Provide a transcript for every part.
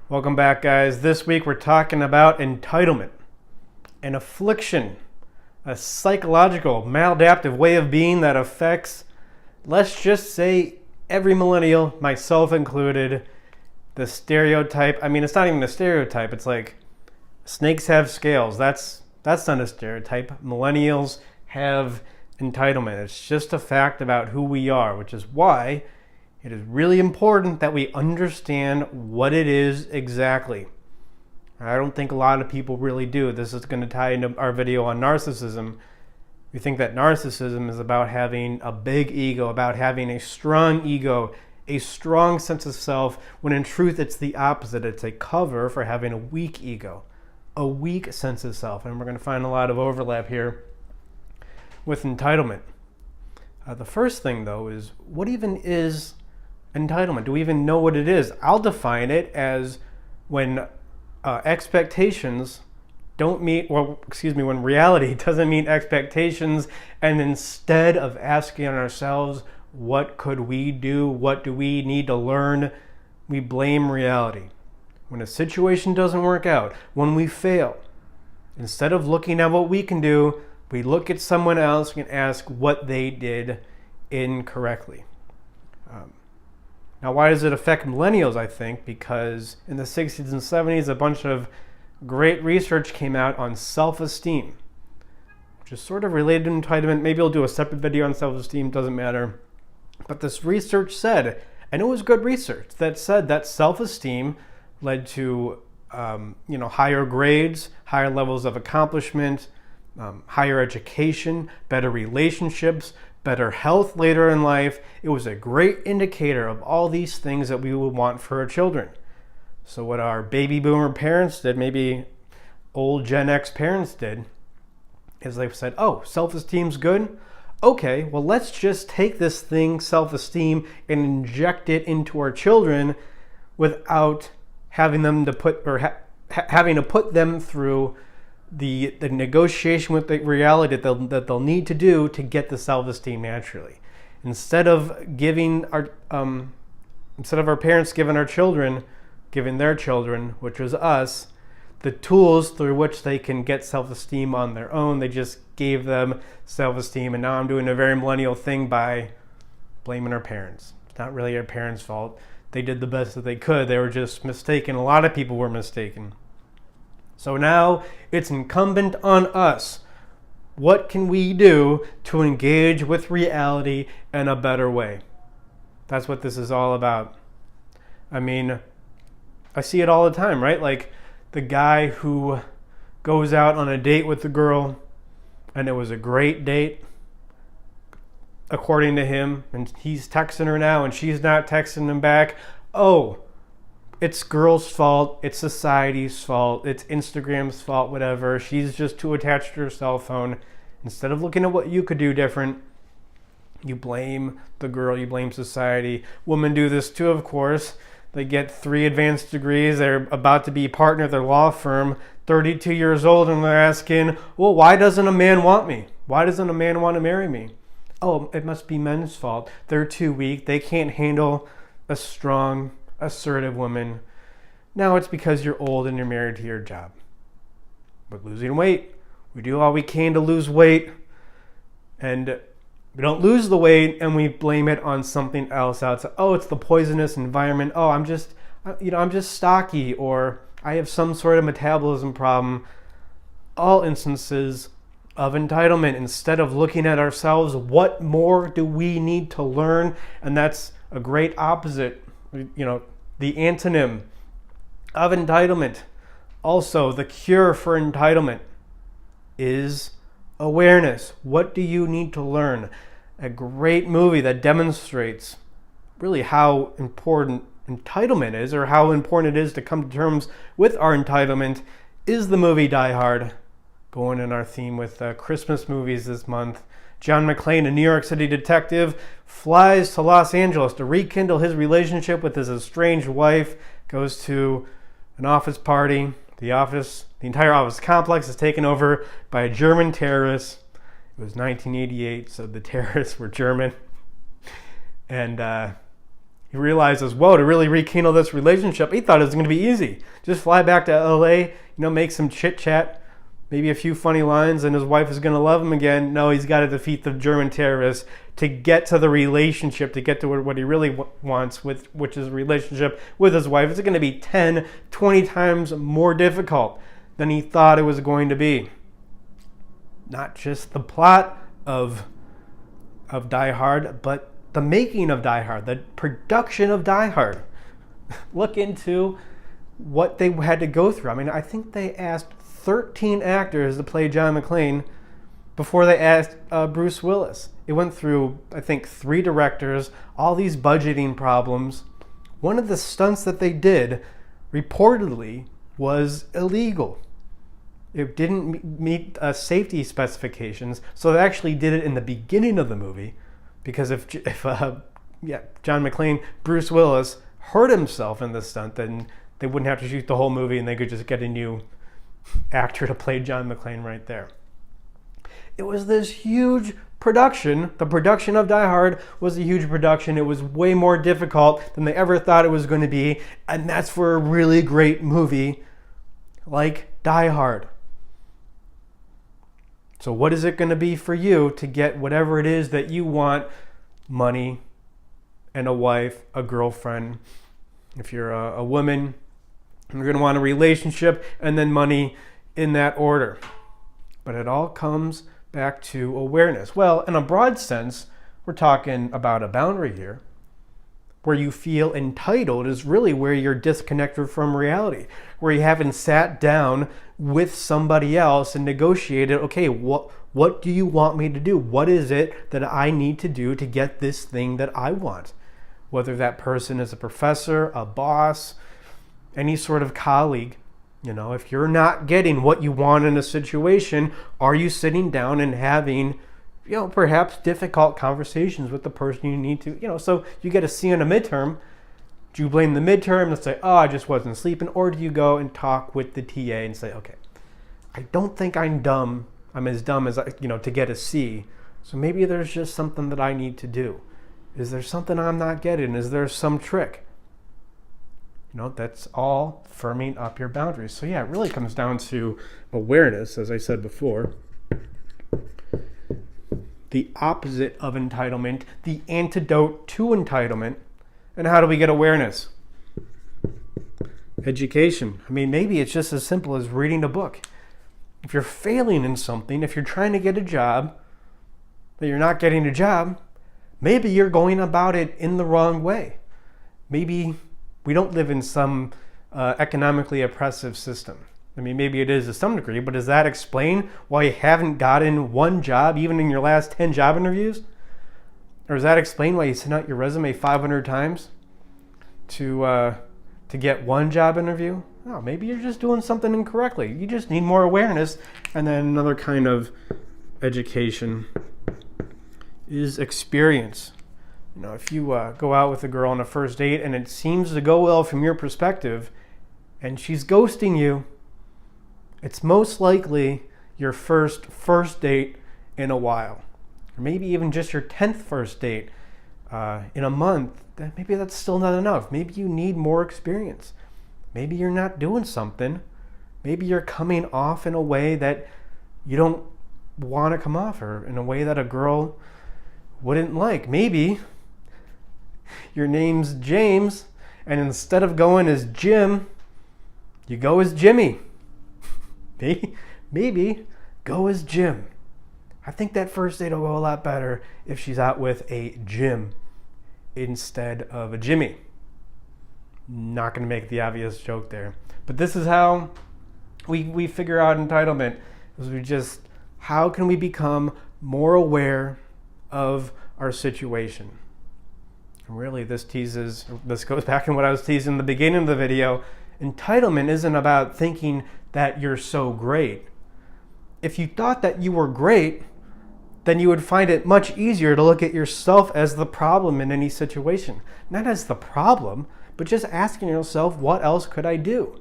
Welcome back, guys. This week we're talking about entitlement, an affliction, a psychological, maladaptive way of being that affects, let's just say, every millennial, myself included. The stereotype, it's not even a stereotype. It's like snakes have scales. That's not a stereotype. Millennials have entitlement. It's just a fact about who we are, which is why it is really important that we understand what it is exactly. I don't think a lot of people really do. This is going to tie into our video on narcissism. We think that narcissism is about having a big ego, about having a strong ego, a strong sense of self, when in truth it's the opposite. It's a cover for having a weak ego, a weak sense of self. And we're going to find a lot of overlap here with entitlement. The first thing, though, is what even is entitlement? Do we even know what it is? I'll define it as when expectations don't meet, when reality doesn't meet expectations, and instead of asking ourselves, what could we do? What do we need to learn? We blame reality. When a situation doesn't work out, when we fail, instead of looking at what we can do, we look at someone else and ask what they did incorrectly. Now, why does it affect millennials? I think because in the 60s and 70s, a bunch of great research came out on self-esteem, which is sort of related to entitlement. Maybe I'll do a separate video on self-esteem, doesn't matter. But this research said, and it was good research, that said that self-esteem led to higher grades, higher levels of accomplishment, higher education, better relationships, better health later in life. It was a great indicator of all these things that we would want for our children. So what our baby boomer parents did, maybe old Gen X parents did, is they said, oh, self-esteem's good? Okay, well, let's just take this thing, self-esteem, and inject it into our children without having them to having to put them through the negotiation with the reality that they'll need to do to get the self-esteem naturally. Instead of our parents giving their children, which was us, the tools through which they can get self-esteem on their own, they just gave them self-esteem. And now I'm doing a very millennial thing by blaming our parents. It's not really our parents' fault. They did the best that they could. They were just mistaken. A lot of people were mistaken. So now it's incumbent on us. What can we do to engage with reality in a better way? That's what this is all about. I see it all the time, right? Like the guy who goes out on a date with the girl, and it was a great date, according to him, and he's texting her now, and she's not texting him back. Oh, it's girl's fault, it's society's fault, it's Instagram's fault, whatever. She's just too attached to her cell phone. Instead of looking at what you could do different, you blame the girl, you blame society. Women do this too, of course. They get 3 advanced degrees, they're about to be a partner at their law firm, 32 years old, and they're asking, well, why doesn't a man want me? Why doesn't a man want to marry me? Oh, it must be men's fault. They're too weak, they can't handle a strong, assertive woman. Now it's because you're old and you're married to your job. But losing weight, we do all we can to lose weight, and we don't lose the weight, and we blame it on something else outside. Oh, it's the poisonous environment. Oh, I'm just stocky, or I have some sort of metabolism problem. All instances of entitlement. Instead of looking at ourselves, what more do we need to learn? And that's a great opposite. The antonym of entitlement. Also, the cure for entitlement is awareness. What do you need to learn? A great movie that demonstrates really how important entitlement is, or how important it is to come to terms with our entitlement, is the movie Die Hard. Going in our theme with Christmas movies this month. John McClane, a New York City detective, flies to Los Angeles to rekindle his relationship with his estranged wife, goes to an office party. The entire office complex is taken over by a German terrorist. It was 1988, so the terrorists were German. And he realizes, whoa, to really rekindle this relationship, he thought it was going to be easy. Just fly back to LA, make some chit chat, maybe a few funny lines, and his wife is going to love him again. No, he's got to defeat the German terrorists to get to the relationship, to get to what he really wants, which is a relationship with his wife. It's going to be 10, 20 times more difficult than he thought it was going to be. Not just the plot of Die Hard, but the making of Die Hard, the production of Die Hard. Look into what they had to go through. I mean, I think they asked 13 actors to play John McClane before they asked Bruce Willis. It went through, I think, 3 directors, all these budgeting problems. One of the stunts that they did, reportedly, was illegal. It didn't meet safety specifications, so they actually did it in the beginning of the movie, because if John McClane, Bruce Willis, hurt himself in this stunt, then they wouldn't have to shoot the whole movie and they could just get a new actor to play John McClane right there. It was this huge production. The production of Die Hard was a huge production. It was way more difficult than they ever thought it was going to be, and that's for a really great movie like Die Hard. So what is it going to be for you to get whatever it is that you want? Money and a wife, a girlfriend. If you're a woman, you're going to want a relationship and then money in that order. But it all comes back to awareness. Well, in a broad sense, we're talking about a boundary here. Where you feel entitled is really where you're disconnected from reality, where you haven't sat down with somebody else and negotiated, okay, what do you want me to do? What is it that I need to do to get this thing that I want? Whether that person is a professor, a boss, any sort of colleague. If you're not getting what you want in a situation, are you sitting down and having perhaps difficult conversations with the person you need to, so you get a C on a midterm. Do you blame the midterm and say, oh, I just wasn't sleeping? Or do you go and talk with the TA and say, okay, I don't think I'm dumb. I'm as dumb as, to get a C. So maybe there's just something that I need to do. Is there something I'm not getting? Is there some trick? That's all firming up your boundaries. So yeah, it really comes down to awareness, as I said before. The opposite of entitlement, the antidote to entitlement. And how do we get awareness? Education. I mean, maybe it's just as simple as reading a book. If you're failing in something, if you're trying to get a job, but you're not getting a job, maybe you're going about it in the wrong way. Maybe we don't live in some economically oppressive system. I mean, maybe it is to some degree, but does that explain why you haven't gotten one job even in your last 10 job interviews? Or does that explain why you sent out your resume 500 times to get one job interview? No, maybe you're just doing something incorrectly. You just need more awareness. And then another kind of education is experience. If you go out with a girl on a first date and it seems to go well from your perspective and she's ghosting you, it's most likely your first date in a while. Or maybe even just your 10th first date in a month. Maybe that's still not enough. Maybe you need more experience. Maybe you're not doing something. Maybe you're coming off in a way that you don't want to come off, or in a way that a girl wouldn't like. Maybe your name's James, and instead of going as Jim, you go as Jimmy. Maybe go as Jim. I think that first date will go a lot better if she's out with a Jim instead of a Jimmy. Not going to make the obvious joke there. But this is how we figure out entitlement. Is how can we become more aware of our situation? And really, this goes back in what I was teasing in the beginning of the video. Entitlement isn't about thinking that you're so great. If you thought that you were great, then you would find it much easier to look at yourself as the problem in any situation. Not as the problem, but just asking yourself, what else could I do?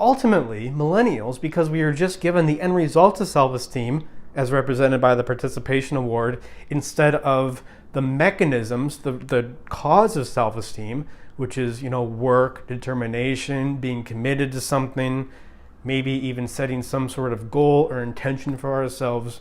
Ultimately, millennials, because we are just given the end result of self-esteem, as represented by the participation award, instead of the mechanisms, the cause of self-esteem, which is, work, determination, being committed to something, maybe even setting some sort of goal or intention for ourselves,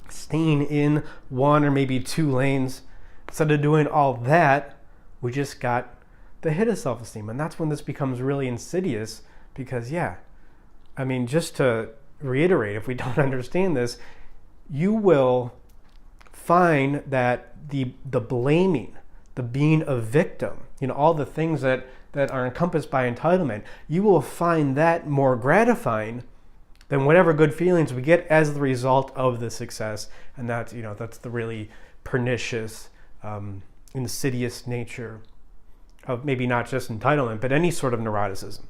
staying in one or maybe two lanes. Instead of doing all that, we just got the hit of self-esteem. And that's when this becomes really insidious because, just to reiterate, if we don't understand this, you will find that the blaming, the being a victim, all the things that are encompassed by entitlement, you will find that more gratifying than whatever good feelings we get as the result of the success. And that's the really pernicious, insidious nature of maybe not just entitlement, but any sort of neuroticism.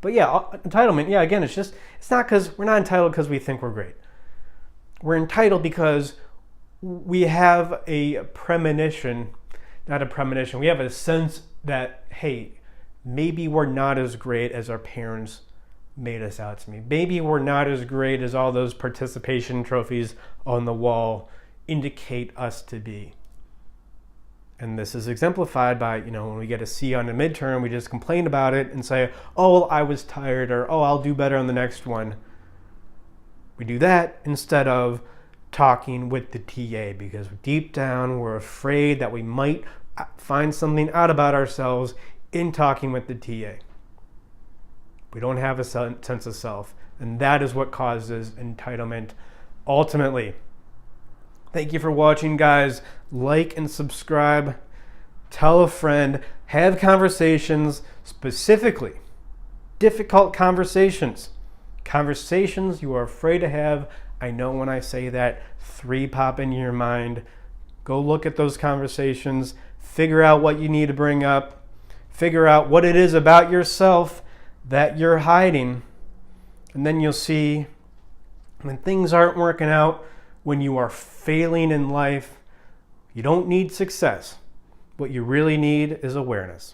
But entitlement, again, it's not because we're not entitled because we think we're great. We're entitled because we have a premonition, not a premonition, we have a sense that, hey, maybe we're not as great as our parents made us out to be. Maybe we're not as great as all those participation trophies on the wall indicate us to be. And this is exemplified by, when we get a C on a midterm, we just complain about it and say, oh, well, I was tired, or, oh, I'll do better on the next one. We do that instead of talking with the TA because deep down we're afraid that we might find something out about ourselves in talking with the TA. We don't have a sense of self, and that is what causes entitlement ultimately. Thank you for watching, guys. Like and subscribe. Tell a friend. Have conversations, specifically difficult conversations. Conversations you are afraid to have. I know when I say that, 3 pop into your mind. Go look at those conversations. Figure out what you need to bring up. Figure out what it is about yourself that you're hiding. And then you'll see when things aren't working out, when you are failing in life, you don't need success. What you really need is awareness.